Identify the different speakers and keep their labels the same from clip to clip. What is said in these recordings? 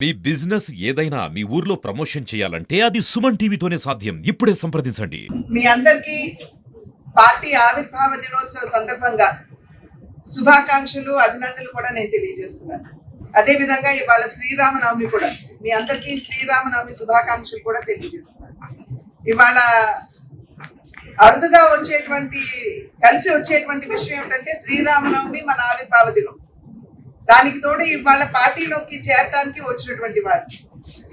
Speaker 1: మీ business ఏదైనా మీ ఊర్లో promotion చేయాలంటే అది సుమన్ టీవీతోనే సాధ్యం. ఇప్పుడే సంప్రదించండి.
Speaker 2: మీ అందరికీ పార్టీ ఆవిర్భావ దినోత్సవ సందర్భంగా శుభాకాంక్షలు, అభినందనలు కూడా నేను తెలియజేస్తున్నాను. అదే విధంగా ఇవాళ శ్రీరామనవమి కూడా మీ అందరికీ శ్రీరామనవమి శుభాకాంక్షలు కూడా తెలియజేస్తున్నాను. ఇవాళ అరుదుగా కలిసి వచ్చేటువంటి విషయం ఏమిటంటే శ్రీరామనవమి మన ఆవిర్భావ దినం. దానికి తోడు ఇవాళ పార్టీలోకి చేరడానికి వచ్చినటువంటి వారు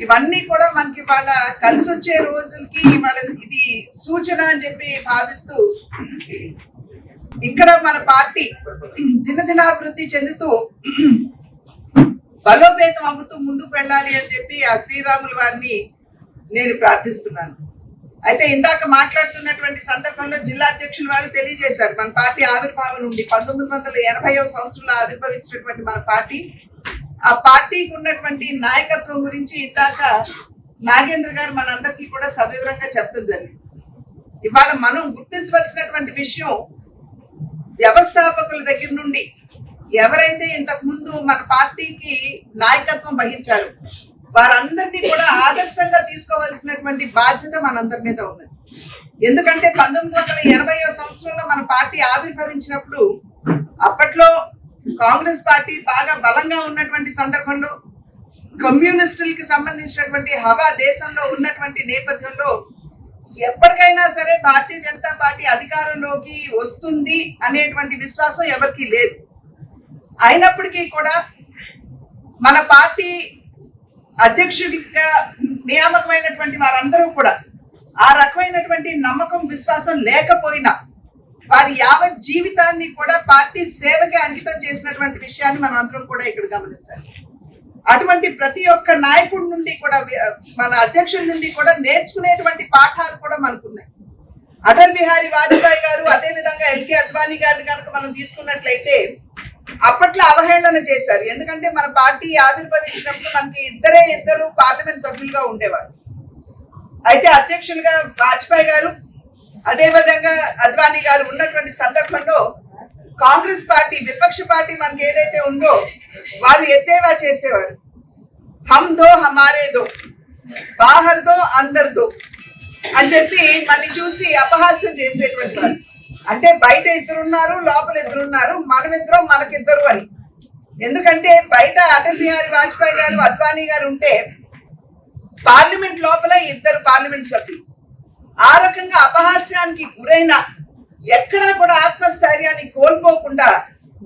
Speaker 2: ఇవన్నీ కూడా మనకి ఇవాళ కలిసి వచ్చే రోజులకి ఇవాళ ఇది సూచన అని చెప్పి భావిస్తూ ఇక్కడ మన పార్టీ దినదినాభివృద్ధి చెందుతూ బలోపేతం అవుతూ ముందుకు వెళ్ళాలి అని చెప్పి ఆ శ్రీరాముల వారిని నేను ప్రార్థిస్తున్నాను. అయితే ఇందాక మాట్లాడుతున్నటువంటి సందర్భంలో జిల్లా అధ్యక్షుల వారు తెలియజేశారు, మన పార్టీ ఆవిర్భావం నుండి 1980వ సంవత్సరంలో ఆవిర్భవించినటువంటి మన పార్టీ, ఆ పార్టీకి ఉన్నటువంటి నాయకత్వం గురించి ఇందాక నాగేంద్ర గారు మనందరికీ కూడా సవివరంగా చెప్పడం జరిగింది. ఇవాళ మనం గుర్తించవలసినటువంటి విషయం, వ్యవస్థాపకుల దగ్గర నుండి ఎవరైతే ఇంతకు ముందు మన పార్టీకి నాయకత్వం వహించారు వారందరినీ కూడా ఆదర్శంగా తీసుకోవాల్సినటువంటి బాధ్యత మనందరి మీద ఉన్నది. ఎందుకంటే 1980వ సంవత్సరంలో మన పార్టీ ఆవిర్భవించినప్పుడు అప్పట్లో కాంగ్రెస్ పార్టీ బాగా బలంగా ఉన్నటువంటి సందర్భంలో కమ్యూనిస్టులకి సంబంధించినటువంటి హవా దేశంలో ఉన్నటువంటి నేపథ్యంలో ఎప్పటికైనా సరే భారతీయ జనతా పార్టీ అధికారంలోకి వస్తుంది అనేటువంటి విశ్వాసం ఎవరికీ లేదు. అయినప్పటికీ కూడా మన పార్టీ అధ్యక్షుడిగా నియామకమైనటువంటి వారందరూ కూడా ఆ రకమైనటువంటి నమ్మకం, విశ్వాసం లేకపోయినా వారి యావత్ జీవితాన్ని కూడా పార్టీ సేవకి అంకితం చేసినటువంటి విషయాన్ని మనం అందరం కూడా ఇక్కడ గమనించాలి. అటువంటి ప్రతి ఒక్క నాయకుడి నుండి కూడా, మన అధ్యక్షుడి నుండి కూడా నేర్చుకునేటువంటి పాఠాలు కూడా మనకున్నాయి. అటల్ బిహారీ వాజ్పేయి గారు, అదే విధంగా ఎల్కే అద్వానీ గారిని కనుక మనం తీసుకున్నట్లయితే అప్పట్లో అవహేళన చేశారు. ఎందుకంటే మన పార్టీ ఆవిర్భవించినప్పుడు మనకి ఇద్దరు పార్లమెంట్ సభ్యులుగా ఉండేవారు. అయితే అధ్యక్షులుగా వాజ్పేయి గారు, అదే విధంగా అద్వానీ గారు ఉన్నటువంటి సందర్భంలో కాంగ్రెస్ పార్టీ, విపక్ష పార్టీ మనకి ఏదైతే ఉందో వారు ఎద్దేవా చేసేవారు, హమ్ దో హమారే దో, బాహర్ దో అందర్ దో అని చెప్పి మనని చూసి అపహాస్యం చేసేటువంటి వారు. అంటే బయట ఇద్దరున్నారు, లోపల ఇద్దరున్నారు, మనమిద్దరం మనకిద్దరు అని. ఎందుకంటే బయట అటల్ బిహారీ వాజ్పేయి గారు, అద్వానీ గారు ఉంటే పార్లమెంట్ లోపల ఇద్దరు పార్లమెంట్ సభ్యులు. ఆ రకంగా అపహాస్యానికి గురైన ఎక్కడా కూడా ఆత్మస్థైర్యాన్ని కోల్పోకుండా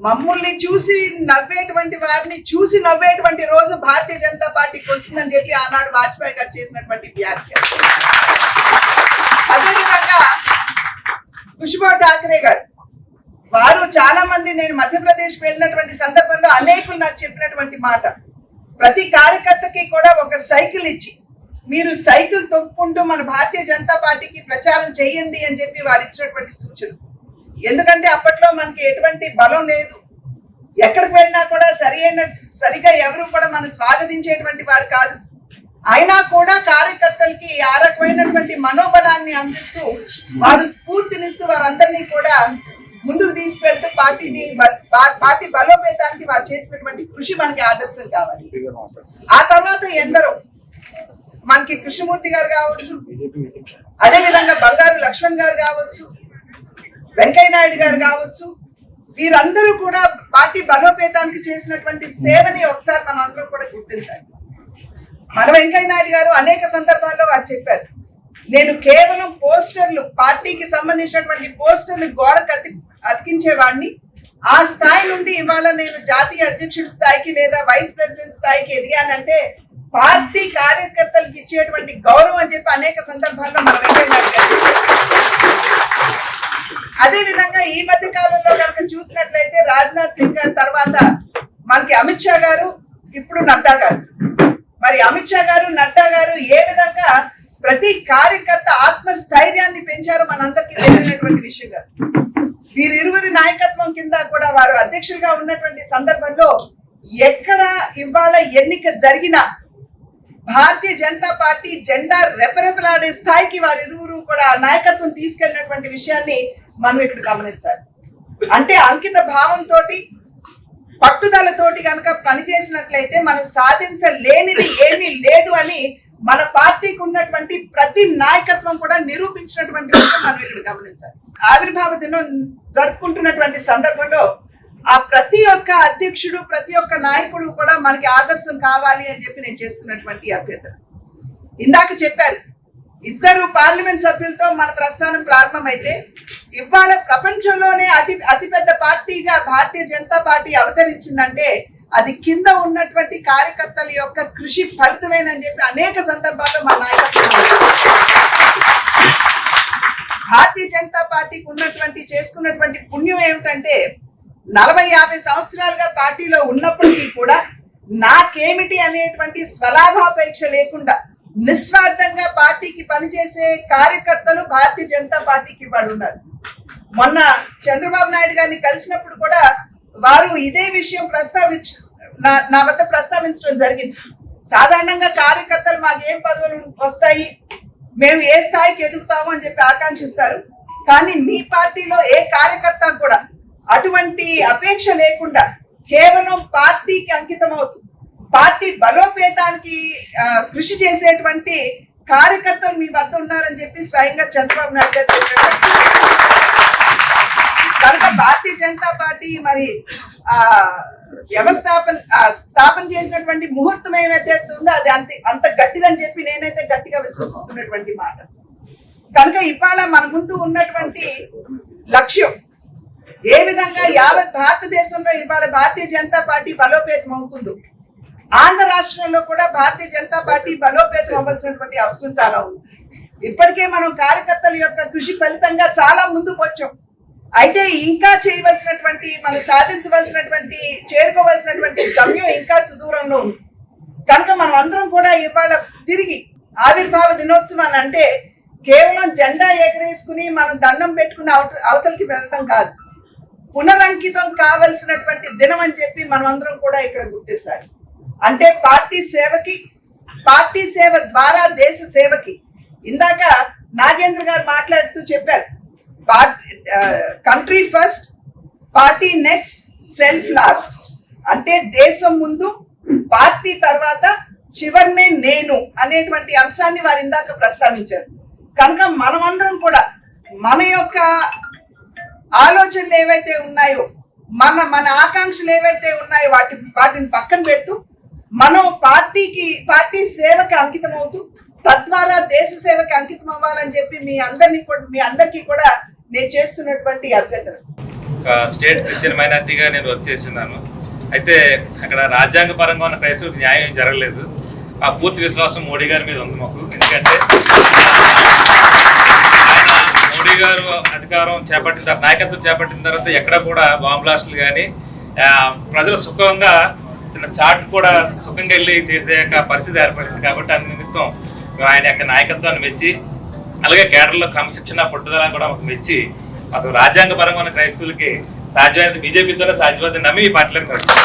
Speaker 2: మమ్మల్ని చూసి నవ్వేటువంటి వారిని చూసి నవ్వేటువంటి రోజు భారతీయ జనతా పార్టీకి వస్తుందని చెప్పి ఆనాడు వాజ్పేయి గారు చేసినటువంటి వ్యాఖ్య. అదేవిధంగా ఖుష్బూ ఠాకరే గారు, వారు చాలా మంది, నేను మధ్యప్రదేశ్ వెళ్ళినటువంటి సందర్భంలో అనేకులు నాకు చెప్పినటువంటి మాట, ప్రతి కార్యకర్తకి కూడా ఒక సైకిల్ ఇచ్చి మీరు సైకిల్ తొక్కుంటూ మన భారతీయ జనతా పార్టీకి ప్రచారం చేయండి అని చెప్పి వారు ఇచ్చినటువంటి సూచన. ఎందుకంటే అప్పట్లో మనకి ఎటువంటి బలం లేదు, ఎక్కడికి వెళ్ళినా కూడా సరిగా ఎవరు కూడా మనం స్వాగతించేటువంటి వారు కాదు. అయినా కూడా కార్యకర్తలకి ఆ రకమైనటువంటి మనోబలాన్ని అందిస్తూ, వారు స్ఫూర్తినిస్తూ వారందరినీ కూడా ముందుకు తీసుకెళ్తూ పార్టీ బలోపేతానికి వారు చేసినటువంటి కృషి మనకి ఆదర్శం కావాలి. ఆ తర్వాత ఎందరో మనకి కృష్ణమూర్తి గారు కావచ్చు, అదే విధంగా బంగారు లక్ష్మణ్ గారు కావచ్చు, వెంకయ్య నాయుడు గారు కావచ్చు, వీరందరూ కూడా పార్టీ బలోపేతానికి చేసినటువంటి సేవని ఒకసారి మనం అందరం కూడా గుర్తించాలి. మన వెంకయ్య నాయుడు గారు అనేక సందర్భాల్లో వారు చెప్పారు, నేను కేవలం పోస్టర్లు, పార్టీకి సంబంధించినటువంటి పోస్టర్లు గోడకు అతికించేవాడిని, ఆ స్థాయి నుండి ఇవాళ నేను జాతీయ అధ్యక్షుడి స్థాయికి లేదా వైస్ ప్రెసిడెంట్ స్థాయికి ఎదిగానంటే పార్టీ కార్యకర్తలకు ఇచ్చేటువంటి గౌరవం అని చెప్పి అనేక సందర్భాల్లో మన వెంకయ్య నాయుడు గారు. అదే విధంగా ఈ మధ్య కాలంలో కనుక చూసినట్లయితే రాజ్నాథ్ సింగ్ గారి తర్వాత మనకి అమిత్ షా గారు, ఇప్పుడు నడ్డా గారు. మరి అమిత్ షా గారు, నడ్డా గారు ఏ విధంగా ప్రతి కార్యకర్త ఆత్మస్థైర్యాన్ని పెంచారో మనందరికీ తెలియనటువంటి విషయం కాదు. వీరిరువురి నాయకత్వం కింద కూడా వారు అధ్యక్షులుగా ఉన్నటువంటి సందర్భంలో ఎక్కడ ఇవాళ ఎన్నిక జరిగినా భారతీయ జనతా పార్టీ జెండా రెపరెపలాడే స్థాయికి వారిరువురు కూడా నాయకత్వం తీసుకెళ్లినటువంటి విషయాన్ని మనం ఇక్కడ గమనించాలి. అంటే అంకిత భావంతో పట్టుదలతోటి కనుక పనిచేసినట్లయితే మనం సాధించలేనిది ఏమీ లేదు అని మన పార్టీకి ఉన్నటువంటి ప్రతి నాయకత్వం కూడా నిరూపించినటువంటి విషయం మనం ఇక్కడ గమనించాలి. ఆవిర్భావ దినం జరుపుకుంటున్నటువంటి సందర్భంలో ఆ ప్రతి ఒక్క అధ్యక్షుడు, ప్రతి ఒక్క నాయకుడు కూడా మనకి ఆదర్శం కావాలి అని చెప్పి నేను చేస్తున్నటువంటి అభ్యర్థన. ఇందాక చెప్పారు, 2 పార్లమెంట్ సభ్యులతో మన ప్రస్థానం ప్రారంభమైతే ఇవాళ ప్రపంచంలోనే అతిపెద్ద పార్టీగా భారతీయ జనతా పార్టీ అవతరించిందంటే అది కింద ఉన్నటువంటి కార్యకర్తల యొక్క కృషి ఫలితమేనని చెప్పి అనేక సందర్భాల్లో మా నాయకత్వం భారతీయ జనతా పార్టీకి చేసుకున్నటువంటి పుణ్యం ఏమిటంటే 40-50 సంవత్సరాలుగా పార్టీలో ఉన్నప్పటికీ కూడా నాకేమిటి అనేటువంటి స్వలాభాపేక్ష లేకుండా నిస్వార్థంగా పార్టీకి పనిచేసే కార్యకర్తలు భారతీయ జనతా పార్టీకి వాళ్ళు ఉన్నారు. మొన్న చంద్రబాబు నాయుడు గారిని కలిసినప్పుడు కూడా వారు ఇదే విషయం నా వద్ద ప్రస్తావించడం జరిగింది. సాధారణంగా కార్యకర్తలు మాకు ఏం పదవులు వస్తాయి, మేము ఏ స్థాయికి ఎదుగుతాము అని చెప్పి ఆకాంక్షిస్తారు. కానీ మీ పార్టీలో ఏ కార్యకర్త కూడా అటువంటి అపేక్ష లేకుండా కేవలం పార్టీకి అంకితం అవుతుంది, పార్టీ బలోపేతానికి కృషి చేసేటువంటి కార్యకర్తలు మీ వద్ద ఉన్నారని చెప్పి స్వయంగా చంద్రబాబు నాయుడు గారు చెప్పారు. కనుక భారతీయ జనతా పార్టీ మరి స్థాపన చేసినటువంటి ముహూర్తం ఏమైతే ఉందో అది అంత గట్టిదని చెప్పి నేనైతే గట్టిగా విశ్వసిస్తున్నటువంటి మాట. కనుక ఇవాళ మన ముందు ఉన్నటువంటి లక్ష్యం ఏ విధంగా యావత్ భారతదేశంలో ఇవాళ భారతీయ జనతా పార్టీ బలోపేతం అవుతుందో ఆంధ్ర రాష్ట్రంలో కూడా భారతీయ జనతా పార్టీ బలోపేతం అవ్వాల్సినటువంటి అవసరం చాలా ఉంది. ఇప్పటికే మనం కార్యకర్తల యొక్క కృషి ఫలితంగా చాలా ముందుకు వచ్చాం. అయితే ఇంకా చేయవలసినటువంటి, మనం సాధించవలసినటువంటి, చేరుకోవలసినటువంటి గమ్యం ఇంకా సుదూరంలో ఉంది. కనుక మనం అందరం కూడా ఇవాళ తిరిగి ఆవిర్భావ దినోత్సవాన్ని అంటే కేవలం జెండా ఎగరేసుకుని మనం దండం పెట్టుకుని అవతలికి వెళ్ళడం కాదు, పునరంకితం కావలసినటువంటి దినం అని చెప్పి మనం అందరం కూడా ఇక్కడ గుర్తించాలి. అంటే పార్టీ సేవకి, పార్టీ సేవ ద్వారా దేశ సేవకి. ఇందాక నాగేంద్ర గారు మాట్లాడుతూ చెప్పారు, country first, party next, self last. అంటే దేశం ముందు, పార్టీ తర్వాత, చివరినే నేను అనేటువంటి అంశాన్ని వారు ఇందాక ప్రస్తావించారు. కనుక మనమందరం కూడా మన యొక్క ఆలోచనలు ఏవైతే ఉన్నాయో, మన ఆకాంక్షలు ఏవైతే ఉన్నాయో వాటిని పక్కన పెడుతూ మనం పార్టీ సేవకి అంకితం అవుతూ తద్వారా దేశ సేవకి అంకితం అవ్వాలని చెప్పి మీ అందరికీ కూడా నేను చేస్తున్నటువంటి అభ్యర్థన.
Speaker 3: స్టేట్ క్రిస్టియన్ మైనారిటీగా నేను వర్క్ చేస్తున్నాను. అయితే అక్కడ రాజ్యాంగ పరంగా ఉన్న క్రైస్తవులకు న్యాయం జరగలేదు. ఆ పూర్తి విశ్వాసం మోడీ గారి మీద ఉంది మాకు. ఎందుకంటే మోడీ గారు అధికారం చేపట్టిన తర్వాత, నాయకత్వం చేపట్టిన తర్వాత ఎక్కడ కూడా బాంబ్ బ్లాస్టులు కానీ ప్రజలు సుఖంగా చాట్ కూడా సుఖంగా వెళ్ళి చేసే పరిస్థితి ఏర్పడింది. కాబట్టి అందు నిమిత్తం ఆయన యొక్క నాయకత్వాన్ని మెచ్చి, అలాగే కేడర్లో క్రమశిక్షణ పట్టుదల కూడా మాకు మెచ్చి, మాకు రాజ్యాంగ పరంగా ఉన్న క్రైస్తవులకి సాధ్యమైనంత బీజేపీతోనే సాధ్యమైంది నమ్మి ఈ పార్టీలోకి వచ్చారు.